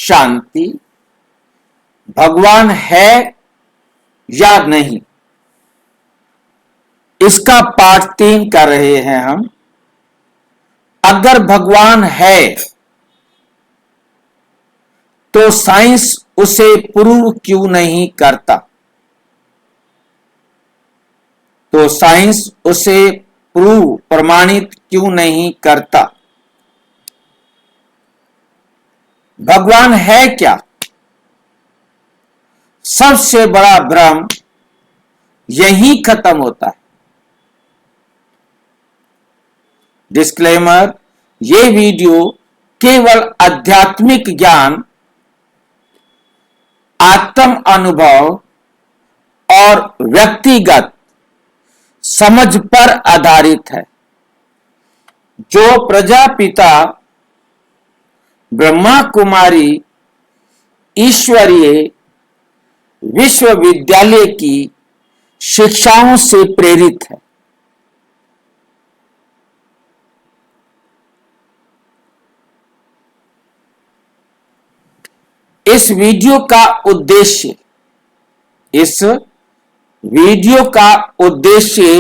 शांति, भगवान है या नहीं, इसका पाठ 3 कर रहे हैं हम। अगर भगवान है तो साइंस उसे प्रूव क्यों नहीं करता? तो साइंस उसे प्रूव प्रमाणित क्यों नहीं करता? भगवान है क्या? सबसे बड़ा भ्रम यही खत्म होता है। डिस्क्लेमर, ये वीडियो केवल आध्यात्मिक ज्ञान, आत्म अनुभव और व्यक्तिगत समझ पर आधारित है। जो प्रजापिता ब्रह्मा कुमारी ईश्वरीय विश्वविद्यालय की शिक्षाओं से प्रेरित है। इस वीडियो का उद्देश्य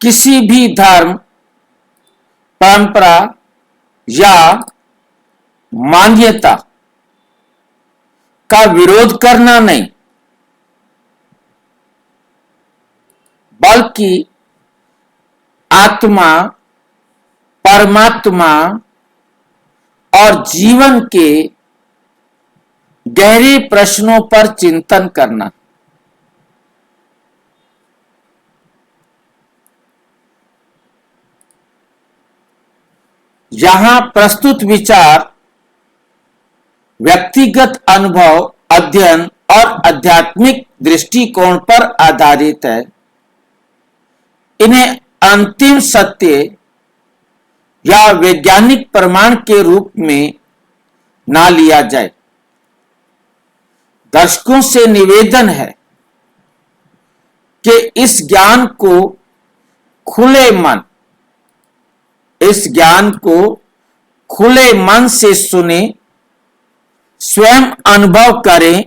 किसी भी धर्म, परंपरा या मान्यता का विरोध करना नहीं, बल्कि आत्मा, परमात्मा और जीवन के गहरे प्रश्नों पर चिंतन करना। यहां प्रस्तुत विचार व्यक्तिगत अनुभव, अध्ययन और आध्यात्मिक दृष्टिकोण पर आधारित है। इन्हें अंतिम सत्य या वैज्ञानिक प्रमाण के रूप में ना लिया जाए। दर्शकों से निवेदन है कि इस ज्ञान को खुले मन से सुने, स्वयं अनुभव करें,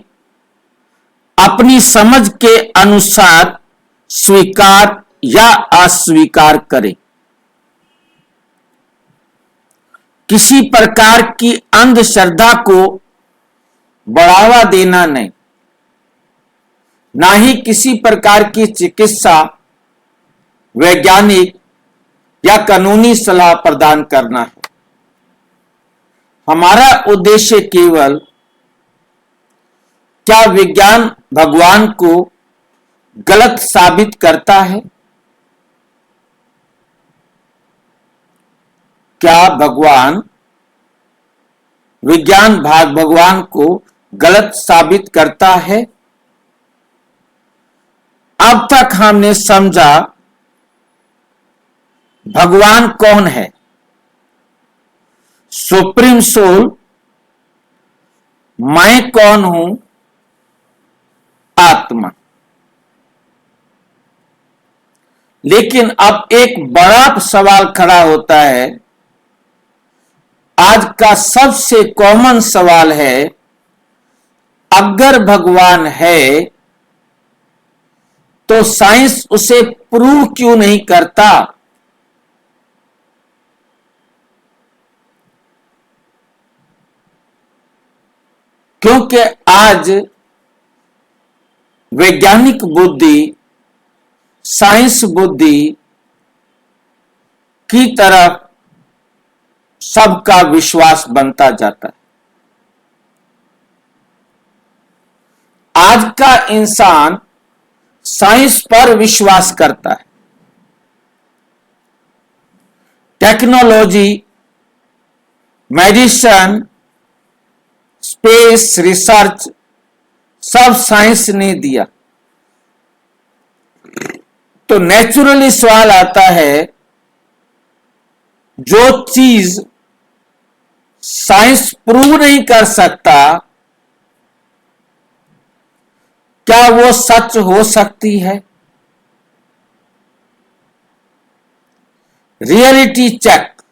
अपनी समझ के अनुसार स्वीकार या अस्वीकार करें। किसी प्रकार की अंधश्रद्धा को बढ़ावा देना नहीं, ना ही किसी प्रकार की चिकित्सा, वैज्ञानिक या कानूनी सलाह प्रदान करना है। हमारा उद्देश्य केवल क्या विज्ञान भगवान को गलत साबित करता है? क्या विज्ञान भगवान को गलत साबित करता है? अब तक हमने समझा भगवान कौन है। सुप्रीम सोल, मैं कौन हूं? आत्मा। लेकिन अब एक बड़ा सवाल खड़ा होता है। आज का सबसे कॉमन सवाल है, अगर भगवान है तो साइंस उसे प्रूव क्यों नहीं करता? क्योंकि आज वैज्ञानिक बुद्धि, साइंस बुद्धि की तरफ सबका विश्वास बनता जाता है। आज का इंसान साइंस पर विश्वास करता है। टेक्नोलॉजी, मेडिसिन, स्पेस रिसर्च सब साइंस ने दिया। तो नेचुरली सवाल आता है, जो चीज साइंस प्रूव नहीं कर सकता, क्या वो सच हो सकती है? Reality check.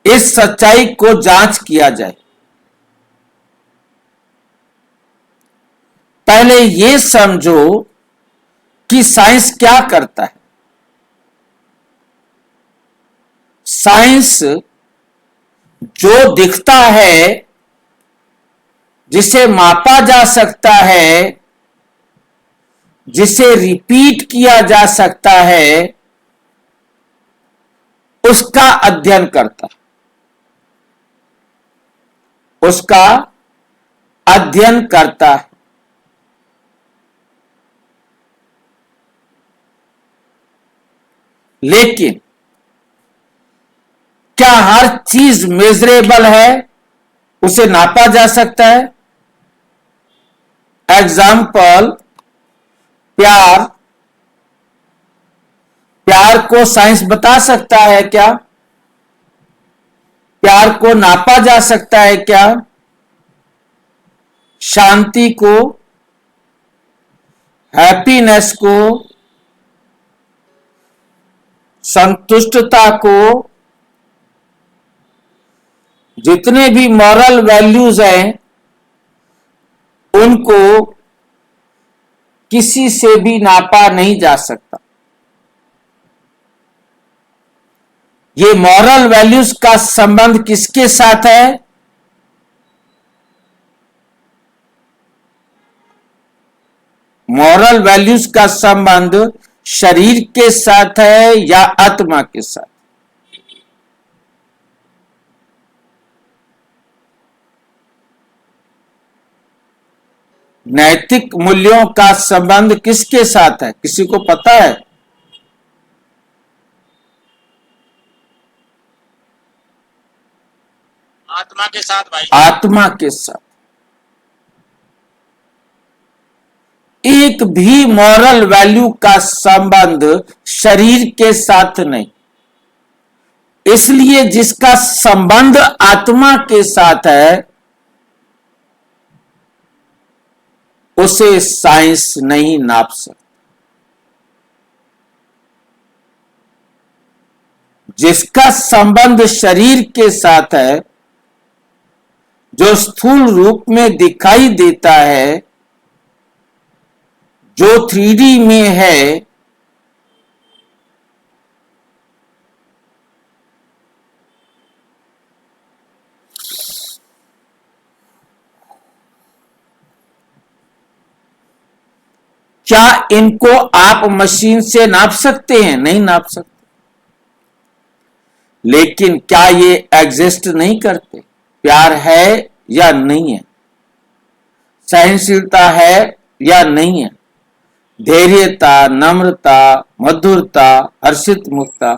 इस सच्चाई को जांच किया जाए। पहले यह समझो कि साइंस क्या करता है। साइंस जो दिखता है, जिसे मापा जा सकता है, जिसे रिपीट किया जा सकता है, उसका अध्ययन करता है, उसका अध्ययन करता है। लेकिन क्या हर चीज मेजरेबल है, उसे नापा जा सकता है? एग्जाम्पल, प्यार। प्यार को साइंस बता सकता है क्या? प्यार को नापा जा सकता है क्या? शांति को, हैप्पीनेस को, संतुष्टता को, जितने भी मॉरल वैल्यूज हैं, उनको किसी से भी नापा नहीं जा सकता। ये मॉरल वैल्यूज का संबंध किसके साथ है? मॉरल वैल्यूज का संबंध शरीर के साथ है या आत्मा के साथ? नैतिक मूल्यों का संबंध किसके साथ है? किसी को पता है? आत्मा के साथ भाई। आत्मा के साथ। एक भी मॉरल वैल्यू का संबंध शरीर के साथ नहीं। इसलिए जिसका संबंध आत्मा के साथ है, उसे साइंस नहीं नाप सकती। जिसका संबंध शरीर के साथ है, जो स्थूल रूप में दिखाई देता है, जो 3D में है, क्या इनको आप मशीन से नाप सकते हैं? नहीं नाप सकते। लेकिन क्या ये एग्जिस्ट नहीं करते? प्यार है या नहीं है? सहनशीलता है या नहीं है? धैर्यता, नम्रता, मधुरता, हर्षित मुक्ता।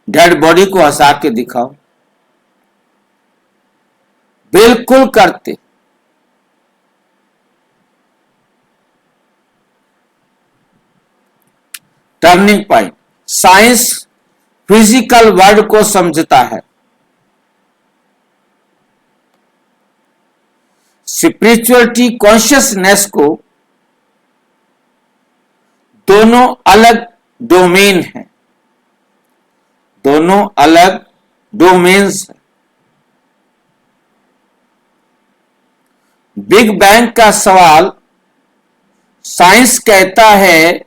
डेड बॉडी को हंसा के दिखाओ। बिल्कुल करते। Turning point. Science physical world को समझता है, स्पिरिचुअलिटी कॉन्शियसनेस को। दोनों अलग डोमेन हैं, दोनों अलग डोमेन्स हैं। बिग बैंग का सवाल, साइंस कहता है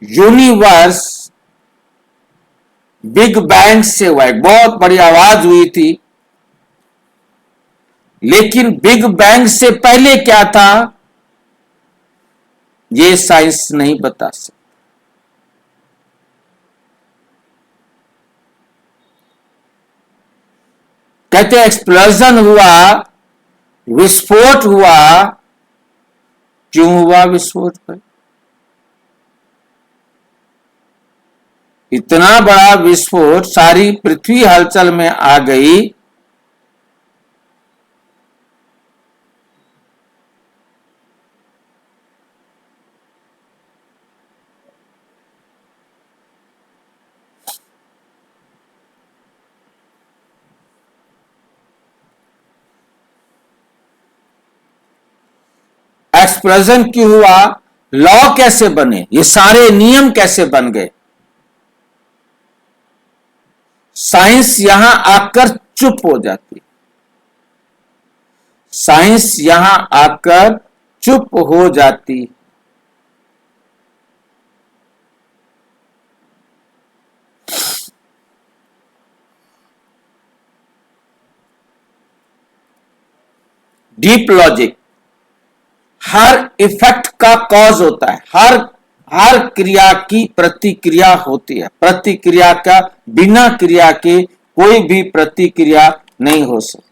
यूनिवर्स बिग बैंग से हुआ है। बहुत बड़ी आवाज हुई थी, लेकिन बिग बैंग से पहले क्या था, यह साइंस नहीं बता सकती। कहते एक्सप्लोजन हुआ, विस्फोट हुआ। क्यों हुआ विस्फोट? पर इतना बड़ा विस्फोट, सारी पृथ्वी हलचल में आ गई। एक्सप्लोजन क्यों हुआ? लॉ कैसे बने, ये सारे नियम कैसे बन गए। साइंस यहां आकर चुप हो जाती, साइंस यहां आकर चुप हो जाती। डीप लॉजिक, हर इफेक्ट का कॉज होता है, हर क्रिया की प्रतिक्रिया होती है, प्रतिक्रिया का बिना क्रिया के कोई भी प्रतिक्रिया नहीं हो सकती।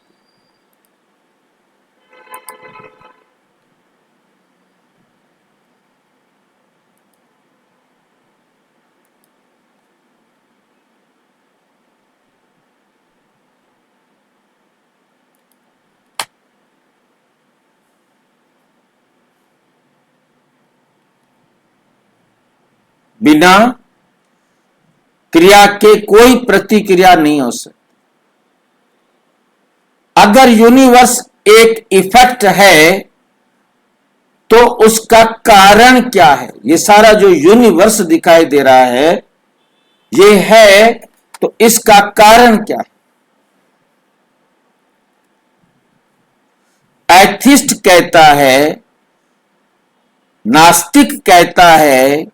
बिना क्रिया के कोई प्रतिक्रिया नहीं हो सकती। अगर यूनिवर्स एक इफेक्ट है तो उसका कारण क्या है। ये सारा जो यूनिवर्स दिखाई दे रहा है ये है, तो इसका कारण क्या है। एथिस्ट कहता है, नास्तिक कहता है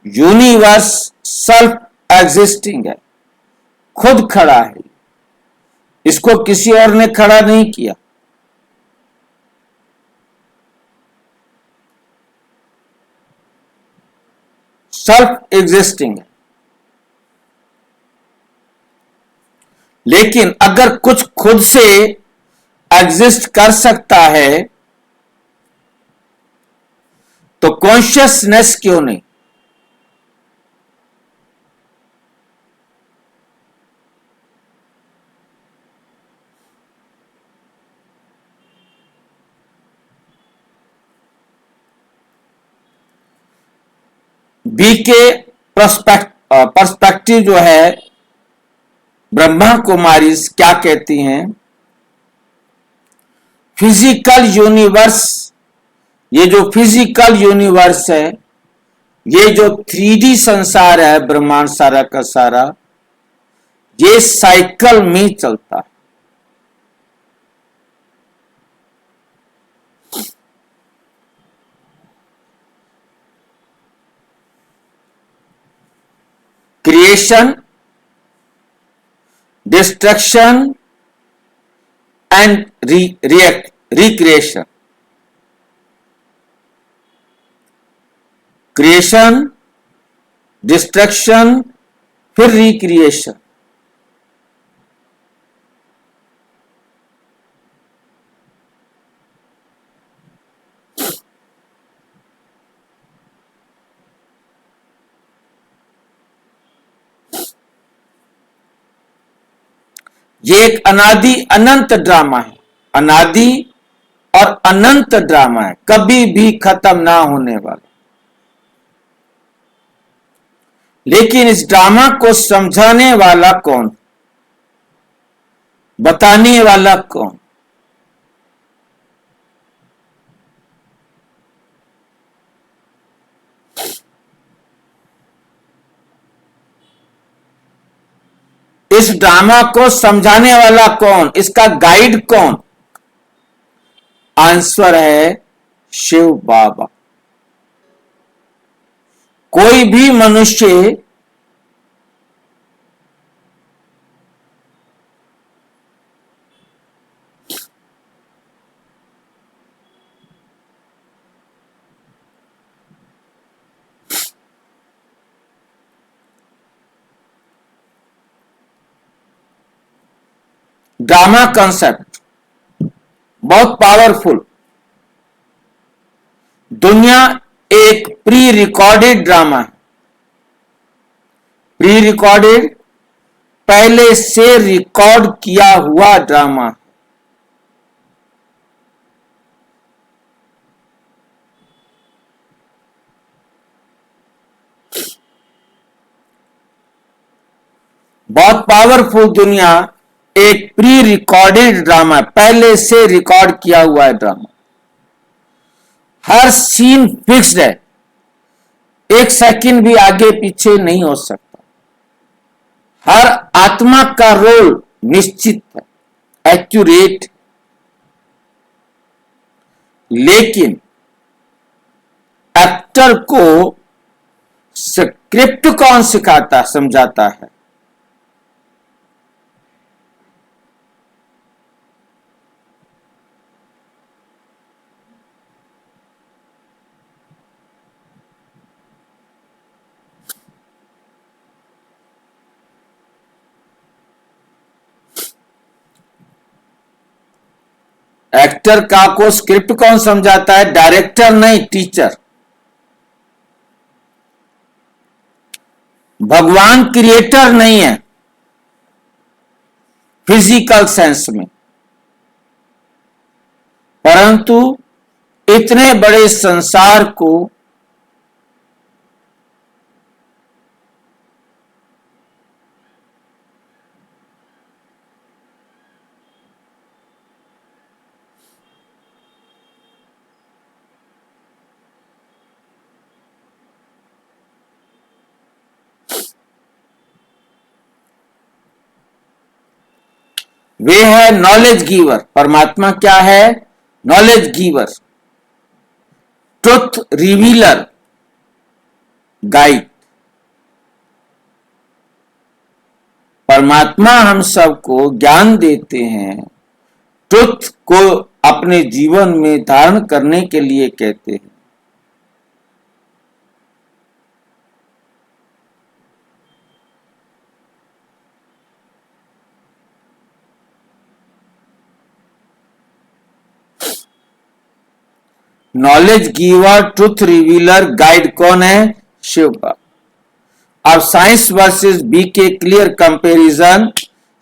यूनिवर्स सेल्फ एग्जिस्टिंग है, खुद खड़ा है, इसको किसी और ने खड़ा नहीं किया। सेल्फ एग्जिस्टिंग है। लेकिन अगर कुछ खुद से एग्जिस्ट कर सकता है तो कॉन्शियसनेस क्यों नहीं। बी के पर्सपेक्टिव जो है, ब्रह्मा कुमारी क्या कहती हैं, फिजिकल यूनिवर्स, ये जो फिजिकल यूनिवर्स है, ये जो 3D संसार है, ब्रह्मांड सारा का सारा, ये साइकिल में चलता है। Creation, destruction and recreation. Creation, destruction, फिर रिक्रिएशन। ये एक अनादि अनंत ड्रामा है, अनादि और अनंत ड्रामा है, कभी भी खत्म ना होने वाला। लेकिन इस ड्रामा को समझाने वाला कौन, बताने वाला कौन। इस ड्रामा को समझाने वाला कौन, इसका गाइड कौन। आंसर है शिव बाबा। कोई भी मनुष्य ड्रामा कॉन्सेप्ट बहुत पावरफुल। दुनिया एक प्री रिकॉर्डेड ड्रामा है। प्री रिकॉर्डेड, पहले से रिकॉर्ड किया हुआ ड्रामा है। बहुत पावरफुल दुनिया एक प्री रिकॉर्डेड ड्रामा, पहले से रिकॉर्ड किया हुआ है ड्रामा। हर सीन फिक्स्ड है, एक सेकंड भी आगे पीछे नहीं हो सकता। हर आत्मा का रोल निश्चित है, एक्यूरेट। लेकिन एक्टर को स्क्रिप्ट कौन सिखाता, समझाता है? एक्टर का को स्क्रिप्ट कौन समझाता है? डायरेक्टर नहीं, टीचर। भगवान क्रिएटर नहीं है फिजिकल सेंस में, परंतु इतने बड़े संसार को वे है नॉलेज गिवर। परमात्मा क्या है? Knowledge giver, truth revealer, guide. परमात्मा हम सबको ज्ञान देते हैं, ट्रुथ को अपने जीवन में धारण करने के लिए कहते हैं। Knowledge giver, truth revealer, guide कौन है? शिव बाबा। अब साइंस वर्सेस बी के clear comparison.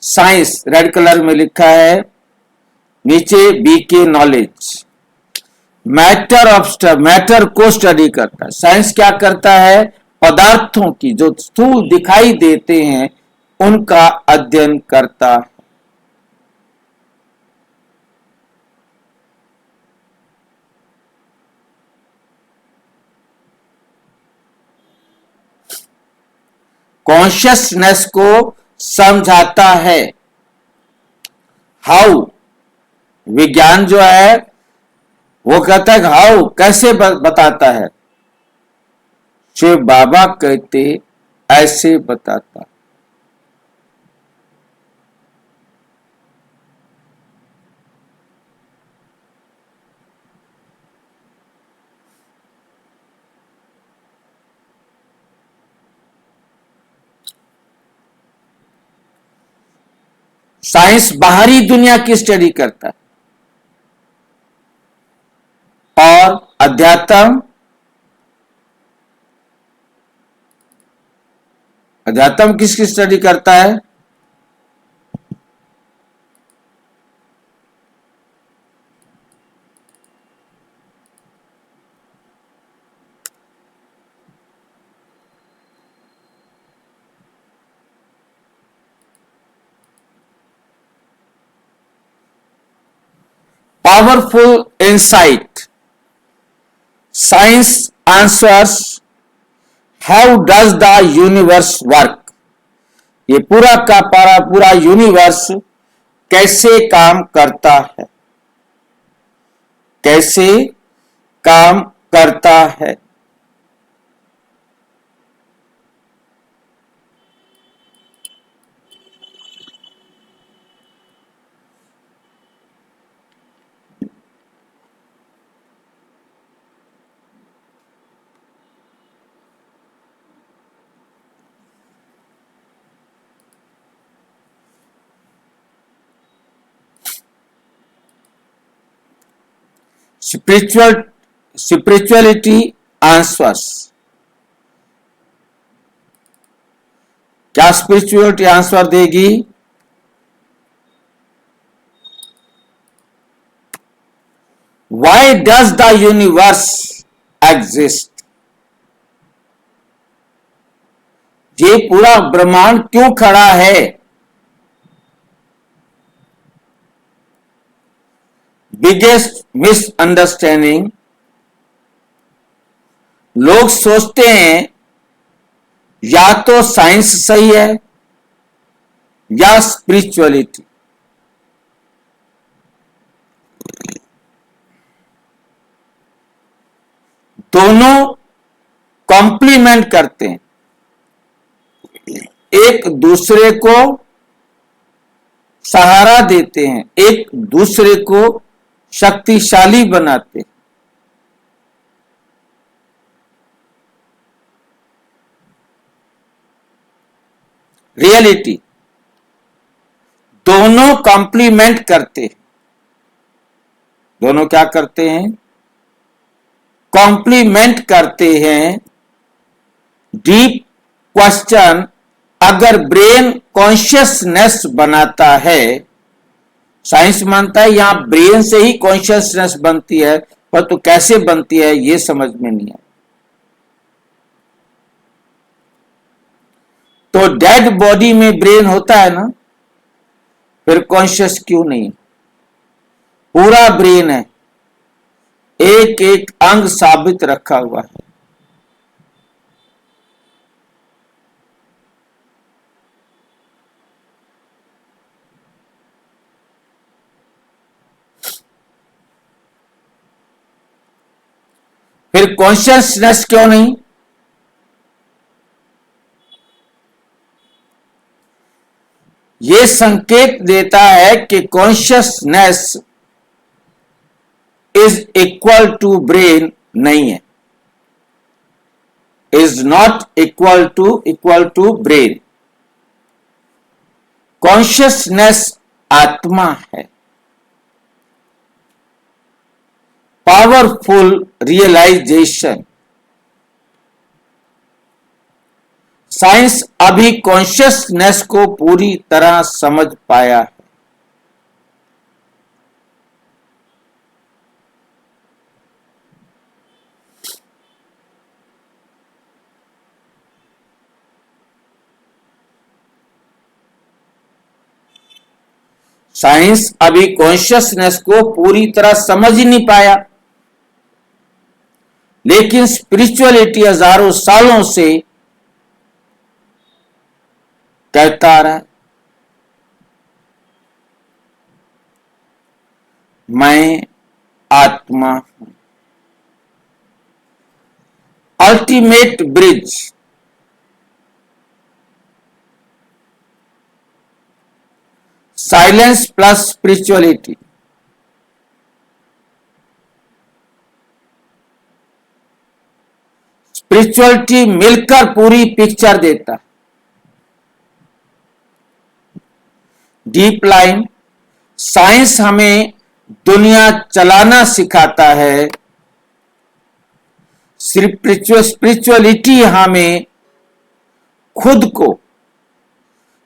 Science red colour में लिखा है, नीचे बी के नॉलेज। मैटर को स्टडी करता है। साइंस क्या करता है? पदार्थों की जो स्थूल दिखाई देते हैं उनका अध्ययन करता है। कॉन्शियसनेस को समझाता है। हाउ, विज्ञान जो है वो कहता है हाउ, कैसे बताता है? शिव बाबा कहते ऐसे बताता। साइंस बाहरी दुनिया की स्टडी करता है और अध्यात्म किसकी स्टडी करता है? Powerful insight. Science answers how does the universe work. ये पूरा का पूरा यूनिवर्स कैसे काम करता है, कैसे काम करता है। Spirituality answers. क्या स्पिरिचुअलिटी आंसर देगी? Why does the universe exist? ये पूरा ब्रह्मांड क्यों खड़ा है? बिगेस्ट मिसअंडरस्टैंडिंग लोग सोचते हैं या तो साइंस सही है या स्पिरिचुअलिटी। दोनों कॉम्प्लीमेंट करते हैं, एक दूसरे को सहारा देते हैं, एक दूसरे को शक्तिशाली बनाते हैं। रियलिटी, दोनों कॉम्प्लीमेंट करते हैं। दोनों क्या करते हैं? कॉम्प्लीमेंट करते हैं। डीप क्वेश्चन, अगर ब्रेन कॉन्शियसनेस बनाता है, साइंस मानता है यहां ब्रेन से ही कॉन्शियसनेस बनती है, पर तो कैसे बनती है यह समझ में नहीं आया। तो डेड बॉडी में ब्रेन होता है ना, फिर कॉन्शियस क्यों नहीं? पूरा ब्रेन है, एक एक अंग साबित रखा हुआ है। फिर कॉन्शियसनेस क्यों नहीं? यह संकेत देता है कि consciousness is equal to brain नहीं है, is not equal to brain. Consciousness आत्मा है, पावरफुल रियलाइजेशन। साइंस अभी कॉन्शियसनेस को पूरी तरह समझ पाया है। साइंस अभी कॉन्शियसनेस को पूरी तरह समझ ही नहीं पाया, लेकिन स्पिरिचुअलिटी हजारों सालों से कहता आ रहा है, मैं आत्मा हूं। Ultimate bridge, silence plus spirituality. Spirituality मिलकर पूरी पिक्चर देता है। डीप लाइन, साइंस हमें दुनिया चलाना सिखाता है, स्पिरिचुअलिटी हमें खुद को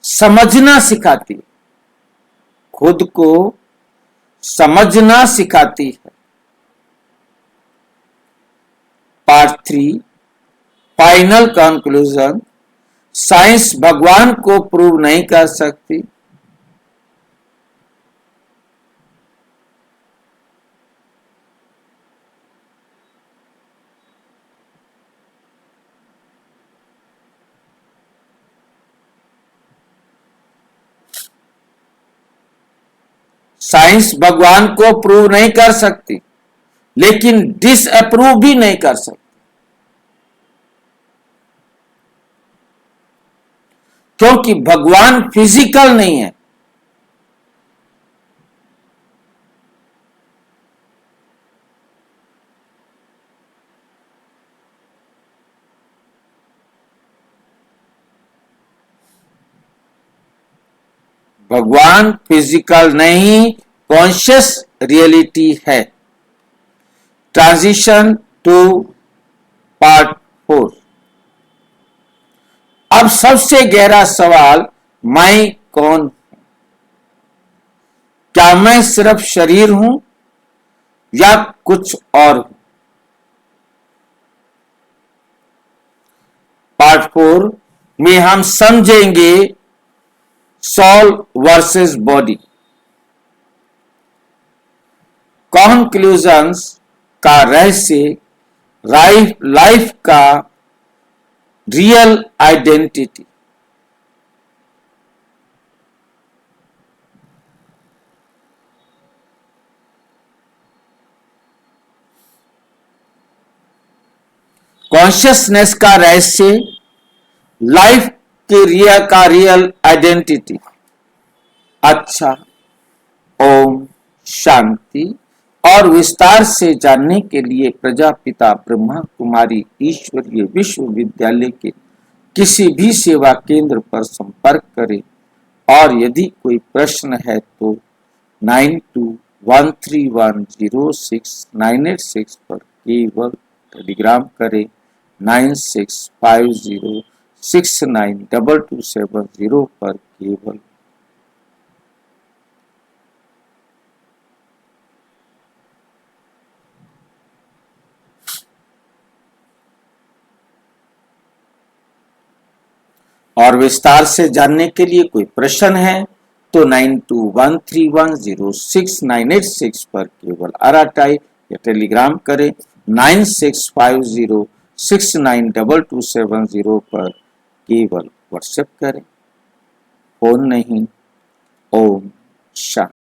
समझना सिखाती है, खुद को समझना सिखाती है। Part 3, final conclusion. साइंस भगवान को प्रूव नहीं कर सकती, साइंस भगवान को प्रूव नहीं कर सकती, लेकिन डिसअप्रूव भी नहीं कर सकती, क्योंकि भगवान फिजिकल नहीं है। भगवान फिजिकल नहीं, कॉन्शियस रियलिटी है। Transition to part 4। अब सबसे गहरा सवाल, मैं कौन हूं? क्या मैं सिर्फ शरीर हूं या कुछ और हूं? पार्ट 4 में हम समझेंगे सोल वर्सेस बॉडी। कॉन्क्लूजन्स का रहस्य लाइफ का रियल आइडेंटिटी। कॉन्शियसनेस का रहस्य, लाइफ के रियल आइडेंटिटी। अच्छा, ओम शांति। और विस्तार से जानने के लिए प्रजापिता ब्रह्मा कुमारी ईश्वरीय विश्वविद्यालय के किसी भी सेवा केंद्र पर संपर्क करें। और यदि कोई प्रश्न है तो 9213106986 पर केवल टेलीग्राम करें। 9650692270 पर केवल। और विस्तार से जानने के लिए कोई प्रश्न है तो 9213106986 पर केवल अराटाई या टेलीग्राम करें। 9650692270 पर केवल व्हाट्सएप करें। फोन नहीं। ओम शांति।